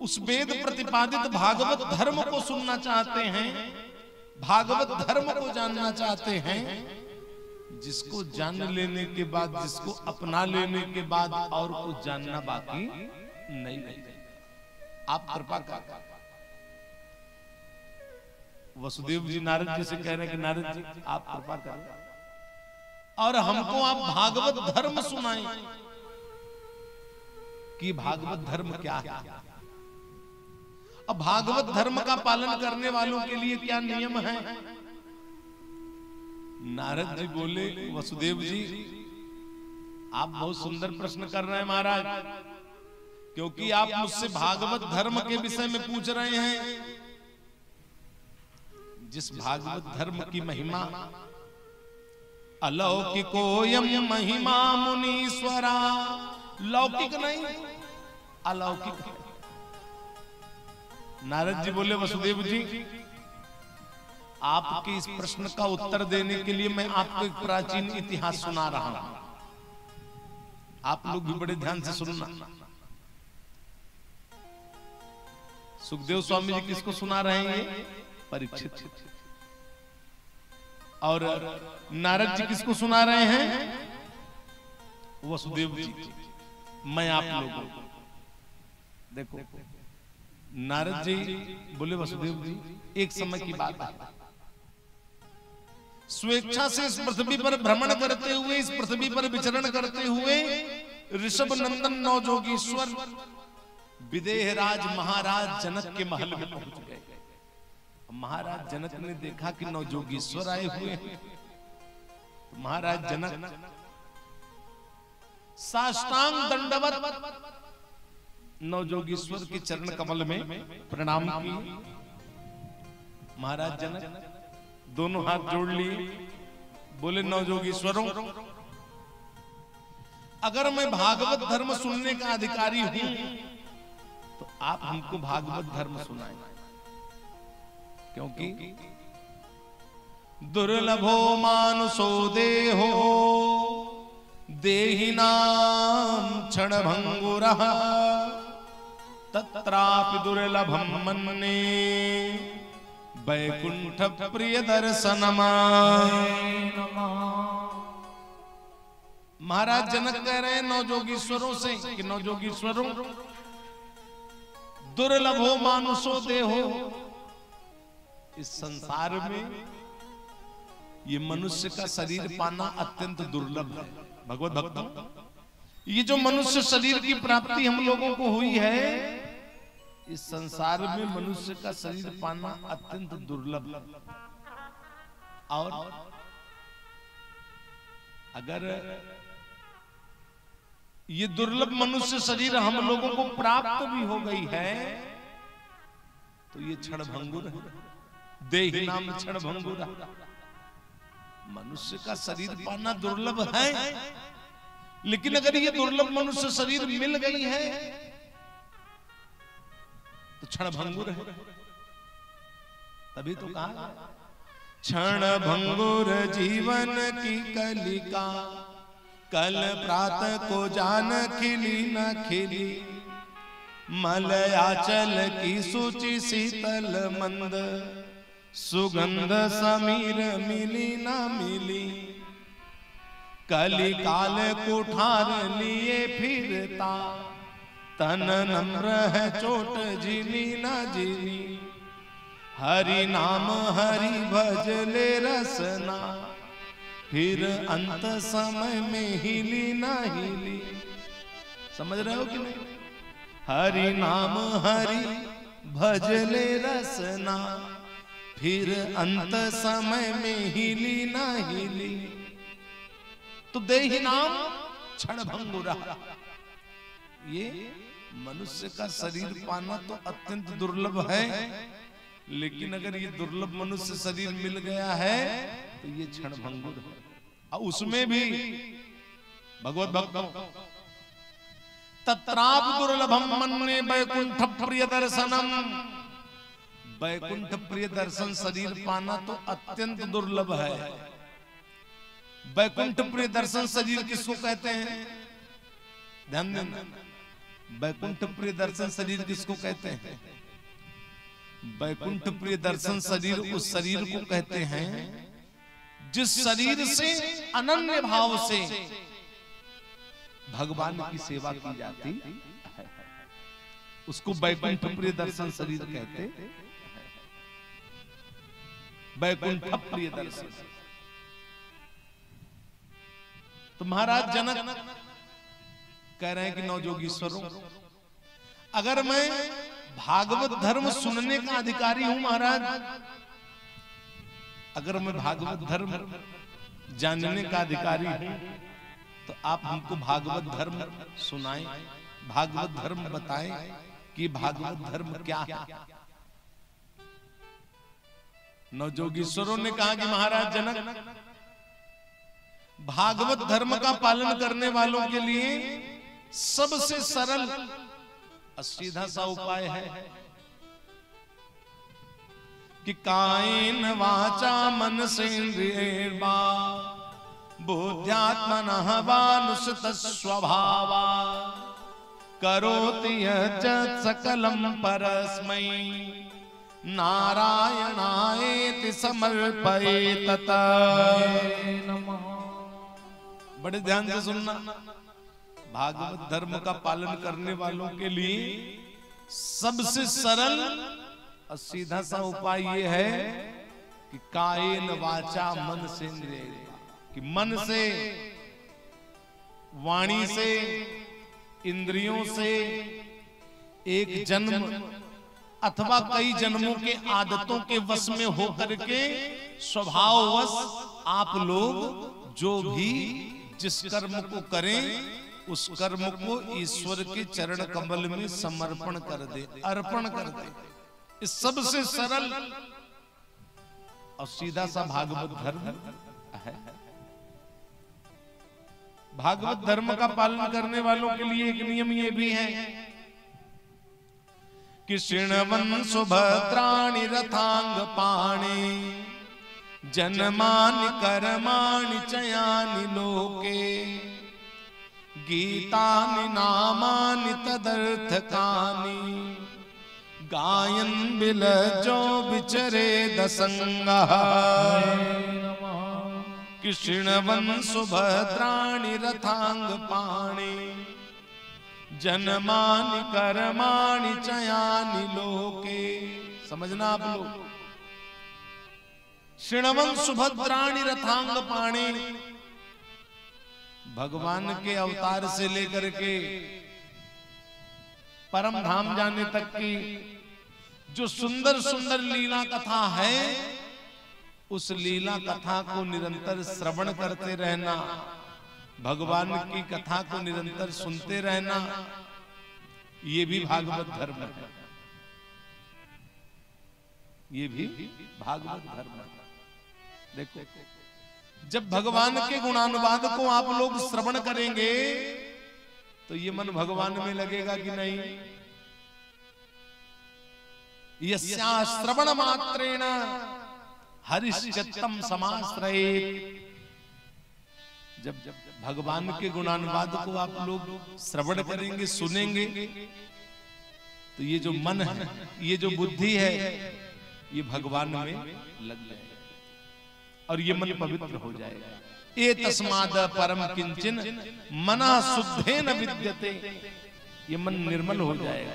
उस वेद प्रतिपादित भागवत धर्म को सुनना चाहते हैं, भागवत धर्म को जानना चाहते हैं, जिसको जान लेने के बाद, जिसको अपना लेने के बाद और कुछ जानना बाकी नहीं रहेगा। आप कृपा कर। वसुदेव जी नारद जी से कह रहे हैं कि नारद जी आप कृपा करें और हमको आप भागवत धर्म सुनाएं कि भागवत धर्म क्या है। अब भागवत धर्म का पालन करने वालों के लिए क्या नियम है। नारद जी बोले, वसुदेव जी आप बहुत सुंदर प्रश्न कर रहे हैं महाराज, क्योंकि आप मुझसे भागवत धर्म के विषय में पूछ रहे हैं। जिस भागवत धर्म की महिमा अलौकिकोयम महिमा मुनीश्वरा, लौकिक नहीं अलौकिक। नारद जी बोले, वसुदेव जी आपके इस प्रश्न का उत्तर देने के लिए मैं आपको एक प्राचीन इतिहास सुना रहा हूं। आप लोग भी बड़े ध्यान से सुनना। सुखदेव स्वामी जी किसको सुना रहे हैं? परीक्षित। और नारद जी किसको सुना रहे हैं? वसुदेव जी। मैं आप लोगों को देखो, नारद जी बोले, वसुदेव जी एक समय की बात है, स्वेच्छा से इस पृथ्वी पर भ्रमण करते हुए, इस पृथ्वी पर विचरण करते हुए ऋषभ नंदन नवजोगीश्वर विदेहराज महाराज जनक के महल में पहुंच गए। महाराज जनक ने देखा कि नवजोगीश्वर आए हुए हैं। तो महाराज जनक साष्टांग दंडवत नवजोगीश्वर के चरण कमल में प्रणाम किए। महाराज जनक दोनों हाथ जोड़ लिए, बोले, नवजोगीश्वरों अगर मैं भागवत धर्म सुनने का अधिकारी हूं तो आप हमको भागवत धर्म सुनाएं, क्योंकि दुर्लभो मानुषो देहो देहिनाम क्षणभंगुरः तत्रापि दुर्लभम मन्ये वैकुंठ प्रिय दर्शनम। महाराज जनक कह रहे हैं नवजोगीश्वरों से कि नवजोगीश्वरों दुर्लभो मानुषो देहो, इस संसार में ये मनुष्य का शरीर पाना अत्यंत दुर्लभ है। भगवत भक्तों, ये जो मनुष्य शरीर की प्राप्ति हम लोगों को हुई है, इस संसार में मनुष्य का शरीर पाना अत्यंत दुर्लभ है। और अगर ये दुर्लभ मनुष्य शरीर हम लोगों को प्राप्त भी हो गई है तो ये क्षणभंगुर है, देहि नाम क्षणभंगुर। मनुष्य का शरीर पाना दुर्लभ है, लेकिन अगर ये दुर्लभ मनुष्य शरीर मिल गई है तो क्षणभंगुर है। तभी तो कहा क्षणभंगुर जीवन की कलिका, कल प्रातः को जान खिली न खिली, मलयाचल की सूची शीतल मंद, सुगंध समीर मिली न मिली, कली काल कुठार लिए फिरता, तन नम्र है चोट जीनी न जीनी, हरि नाम हरि भज ले रसना, फिर अंत समय में हिली न हिली। समझ रहे हो कि नहीं? हरि नाम हरि भज ले रसना, फिर अंत समय में हिली न हिली। तो देहि नाम क्षणभंगुरा, ये मनुष्य का शरीर पाना तो अत्यंत दुर्लभ है, लेकिन अगर ये दुर्लभ मनुष्य शरीर मिल गया है तो ये क्षणभंगुर है। और उसमें भी भगवत भक्तों तत्राप दुर्लभम मन्ये वैकुंठ प्रिय दर्शनम, वैकुंठ प्रिय दर्शन शरीर पाना तो अत्यंत दुर्लभ है। वैकुंठ प्रिय दर्शन शरीर किसको कहते हैं? ध्यान देना। वैकुंठ प्रिय दर्शन शरीर किसको कहते हैं? वैकुंठ प्रिय दर्शन शरीर उस शरीर को कहते हैं जिस शरीर से अनन्य भाव से भगवान की सेवा की जाती है, उसको वैकुंठ प्रिय दर्शन शरीर कहते हैं। वैकुंठ प्रिय दर्शन। तो महाराज जनक कह रहे हैं कि नवजोगीश्वरों, अगर मैं भागवत धर्म सुनने का अधिकारी हूं महाराज, अगर मैं भागवत धर्म जानने का अधिकारी हूं, तो आप हमको भागवत धर्म सुनाएं, भागवत धर्म बताएं कि भागवत धर्म क्या है। नवजोगीश्वरों ने कहा कि महाराज जनक, भागवत धर्म का पालन करने वालों के लिए सबसे सरल और सीधा सा उपाय है कि कायेन वाचा मनसेन्द्रियैर्वा बुद्ध्यात्मनः वानुसृत स्वभावा करोति यत् सकलं परस्मै नारायणायेति समर्पयेत। बड़े ध्यान से सुनना, भागवत धर्म का पालन करने वालों के लिए सबसे सरल और सीधा सा उपाय ये है कि कायेन वाचा मन से इंद्रिय, कि मन से, वाणी से, इंद्रियों से एक जन्म अथवा कई जन्मों के आदतों के वश में होकर के स्वभाववश आप लोग जो भी जिस कर्म को करें उस कर्म को ईश्वर के चरण कमल में समर्पण कर दे, अर्पण कर दे। इस सबसे सरल और सीधा सा भागवत धर्म है। भागवत धर्म का पालन करने वालों के लिए एक नियम ये भी है कि शृण्वन् सुभद्राणि रथांग पाणि जन्मानि कर्माणि चयानि लोके गीतानि नामानि तदर्थकानि गायन् विलज्जो विचरेद संगः। कि शृण्वन् सुभद्राणि रथांग पाणि जन्मानि कर्माणि चयानि लोके। समझना आप लोग, शृण्वन् सुभद्राणि रथांग पाणि, भगवान के अवतार से लेकर के परम धाम जाने तक की जो सुंदर सुंदर लीला कथा है, उस लीला कथा को निरंतर श्रवण करते रहना, भगवान की कथा को निरंतर सुनते रहना, ये भी भागवत धर्म है। ये भी भागवत धर्म है। देखो, जब भगवान के गुणानुवाद को आप लोग श्रवण करेंगे तो ये मन भगवान में लगेगा कि नहीं। यस्या श्रवण मात्रेण हरिश्चित्तम समाश्रयेत्। जब भगवान के गुणानुवाद को आप लोग श्रवण करेंगे, सुनेंगे, तो ये जो मन है, ये जो बुद्धि है, ये भगवान में लग जाएगा और ये मन पवित्र हो जाएगा। ए तस्माद परम किंचिन मना शुद्धेन विद्यते। ये मन निर्मल हो जाएगा,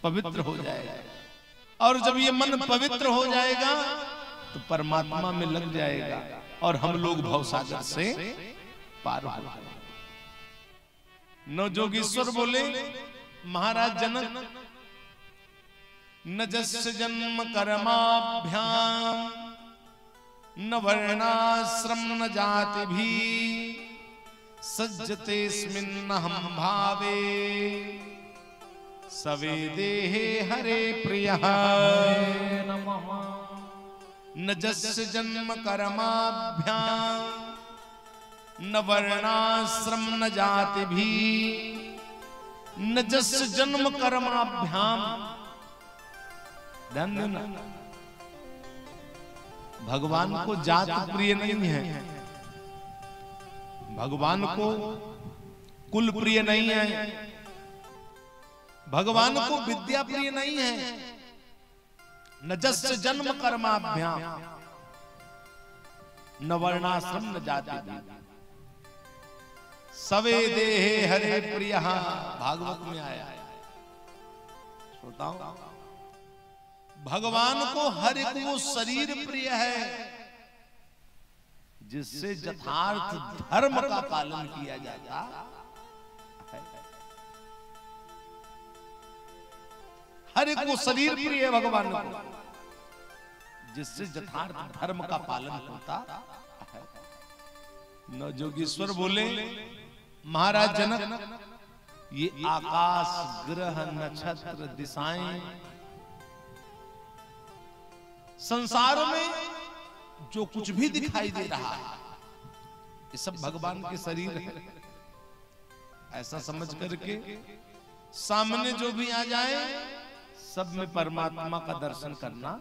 पवित्र हो जाएगा, और जब ये मन पवित्र हो जाएगा तो परमात्मा में लग जाएगा और हम लोग भवसागर से पार हो जाएंगे। नवजोगीश्वर बोले, महाराज जनक, न जस्य जन्म कर्माभ्याम न वर्णाश्रम न जाति भी सज्जतेस्मिन्नहं भावे सवे देहे हरे प्रियः। न जस्य जन्म कर्माभ्याम न वर्णाश्रम न जाति भी, न जस्य जन्म कर्माभ्याम। ध्यान देना, भगवान को जात प्रिय नहीं है, भगवान को कुल प्रिय नहीं है, भगवान को विद्या प्रिय नहीं है। न जस्य जन्म कर्माभ्याम न वर्णाश्रम न जाति, सवे देहे हरे प्रिय, भागवत में आया है। श्रोताओ, भगवान को हर एक वो शरीर प्रिय है जिससे यथार्थ धर्म का पालन किया जाता है। हर एक वो शरीर प्रिय है भगवान को जिससे यथार्थ धर्म का पालन होता है। नवजोगीश्वर बोले, महाराज जनक, ये आकाश, ग्रह, नक्षत्र, दिशाएं, संसार में जो कुछ भी दिखाई दे रहा है ये सब भगवान के शरीर है। ऐसा समझ करके सामने जो भी आ जाए सब में परमात्मा का दर्शन करना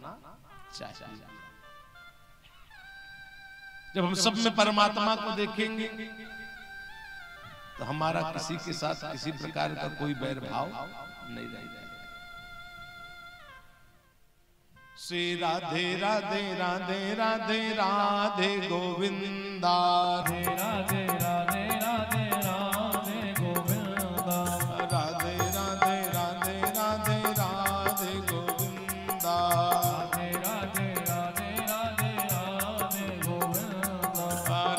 चाहिए। जब हम सब में परमात्मा को देखेंगे तो हमारा किसी के साथ किसी प्रकार का कोई बैर भाव नहीं रहेगा। श्री राधे राधे राधे राधे राधे गोविंदा, राधे राधे राधे राधे राधे गोविंदा, राधे राधे राधे राधे राधे गोविंदा, राधे राधे राधे राधे राधे गोविंदा,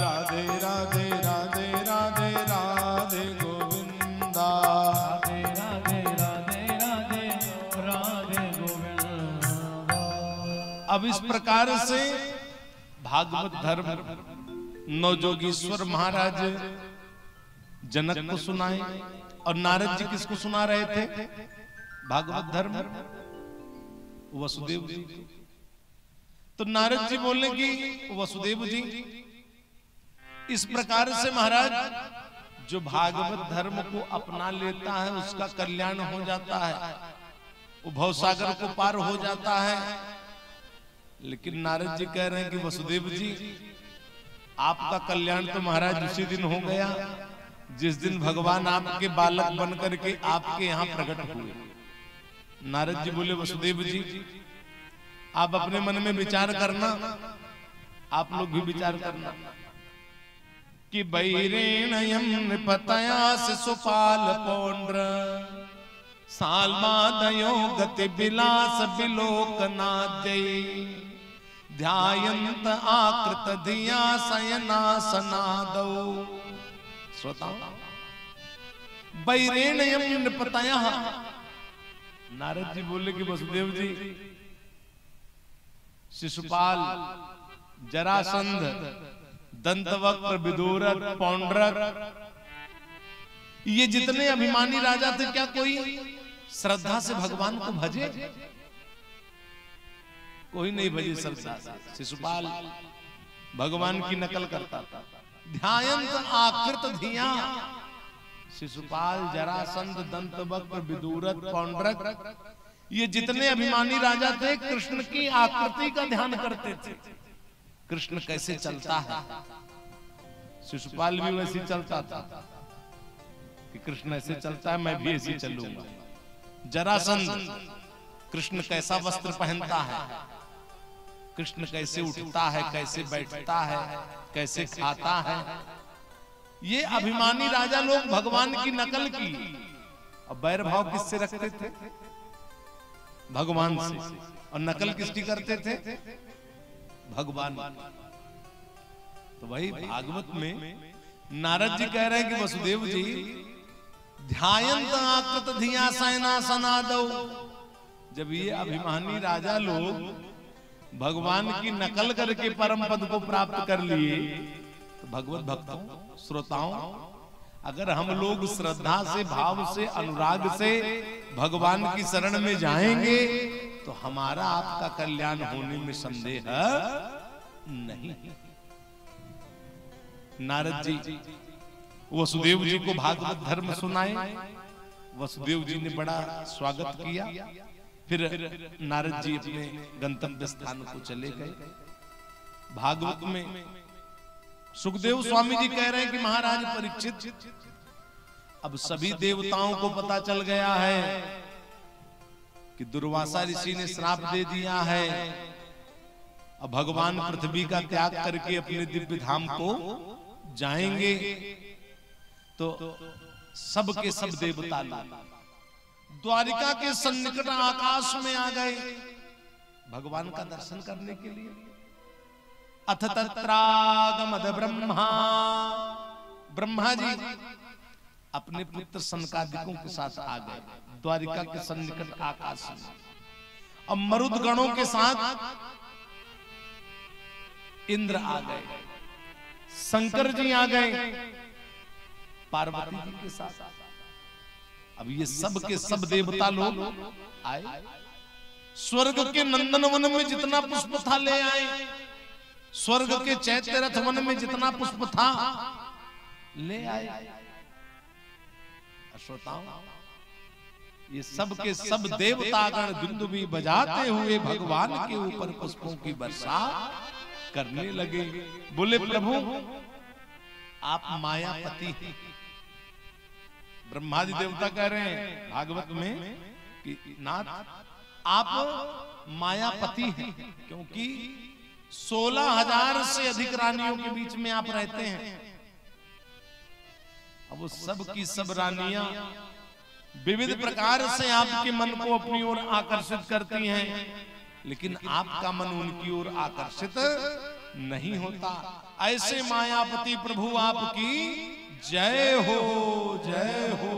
राधे राधे राधे राधे राधे गोविंदा, राधे राधे राधे राधे राधे गोविंदा। अब इस प्रकार से भागवत धर्म नवजोगीश्वर महाराज जनक को सुनाए। और नारद जी किसको सुना रहे थे भागवत धर्म? वसुदेव जी। तो नारद जी बोले कि वसुदेव जी, इस प्रकार से महाराज जो भागवत धर्म को अपना लेता है उसका कल्याण हो जाता है, वो भवसागर को पार हो जाता है। लेकिन नारद जी कह रहे हैं कि वसुदेव जी, आपका कल्याण तो महाराज उसी दिन हो गया जिस दिन भगवान आपके बालक बन करके आपके यहाँ प्रकट हुए। नारद जी बोले, वसुदेव जी आप अपने मन में विचार करना, आप लोग भी विचार करना कि बैरेणयं नृपतया शिशुपाल पौंड्र साल्मादयो गति विलास विलोकनाद्यै ध्यायन्त आकृत धिया शयनासनादौ। श्रोताओ, बैरेणयं नृपतयः, नारद जी बोले कि वसुदेव जी, शिशुपाल, जरासंध, दंतवक्र, विदूरक, पौंड्रक, ये जितने अभिमानी राजा थे, क्या कोई श्रद्धा से भगवान को भजे? कोई नहीं भजे श्रद्धा से। शिशुपाल भगवान की नकल करता था। ध्यायन्त आकृत धिया, शिशुपाल, जरासंध, दंतवक्र, विदूरक, पौंड्रक, ये जितने अभिमानी राजा थे कृष्ण की आकृति का ध्यान करते थे। कृष्ण कैसे चलता है, शिशुपाल भी वैसे चलता था कि कृष्ण ऐसे चलता है, मैं भी ऐसे चलूंगा। जरासंध, कृष्ण कैसा वस्त्र पहनता है, कृष्ण कैसे उठता है, कैसे बैठता है, कैसे खाता है, ये अभिमानी राजा लोग भगवान की नकल की। और बैर भाव किससे रखते थे? भगवान से। और नकल किसकी करते थे? भगवान। तो वही भागवत में नारद जी कह रहे हैं कि वसुदेव जी, ध्यायन्त आकृत धिया शयनासनादौ, जब ये अभिमानी राजा लोग भगवान की नकल करके परम पद को प्राप्त कर लिए, तो भगवत भक्तों, श्रोताओं, अगर हम लोग श्रद्धा से, भाव से, अनुराग से भगवान की शरण में जाएंगे तो हमारा आपका कल्याण होने में संदेह नहीं। नारद जी वसुदेव जी को भागवत धर्म सुनाए। वसुदेव जी ने बड़ा स्वागत किया। फिर नारद जी अपने गंतव्य स्थान को चले गए। भागवत में सुखदेव स्वामी जी कह रहे हैं कि महाराज परीक्षित, अब सभी देवताओं को पता चल गया है कि दुर्वासा ऋषि ने श्राप दे दिया है, अब भगवान पृथ्वी का त्याग करके अपने दिव्य धाम को जाएंगे, तो सब के सब देवता द्वारिका के सन्निकट आकाश में आ गए भगवान का दर्शन करने के लिए। अथ तत्रागमद ब्रह्मा, ब्रह्मा जी अपने पुत्र सनकादिकों के साथ आ गए द्वारिका के सन्निकट आकाश में। अब मरुद गणों के साथ इंद्र आ गए, शंकर जी आ गए पार्वती जी के साथ। अब ये सब के सब देवता लोग आए, स्वर्ग के नंदन वन में जितना पुष्प था ले आए, स्वर्ग के चैत्य रथ वन में जितना पुष्प था ले आए। श्रोताओं, ये सब के सब देवतागण दुंदुभी बजाते हुए भगवान के ऊपर पुष्पों की वर्षा करने लगे। बोले प्रभु आप मायापति हैं। ब्रह्मादि देवता कह रहे हैं भागवत में कि नाथ आप मायापति हैं, क्योंकि 16,000 से अधिक रानियों के बीच में आप रहते हैं। अब वो सब की सब रानियां विविध प्रकार से आपके मन को अपनी ओर आकर्षित करती हैं, लेकिन आपका मन उनकी ओर आकर्षित नहीं होता। ऐसे मायापति प्रभु आपकी जय हो, जय हो।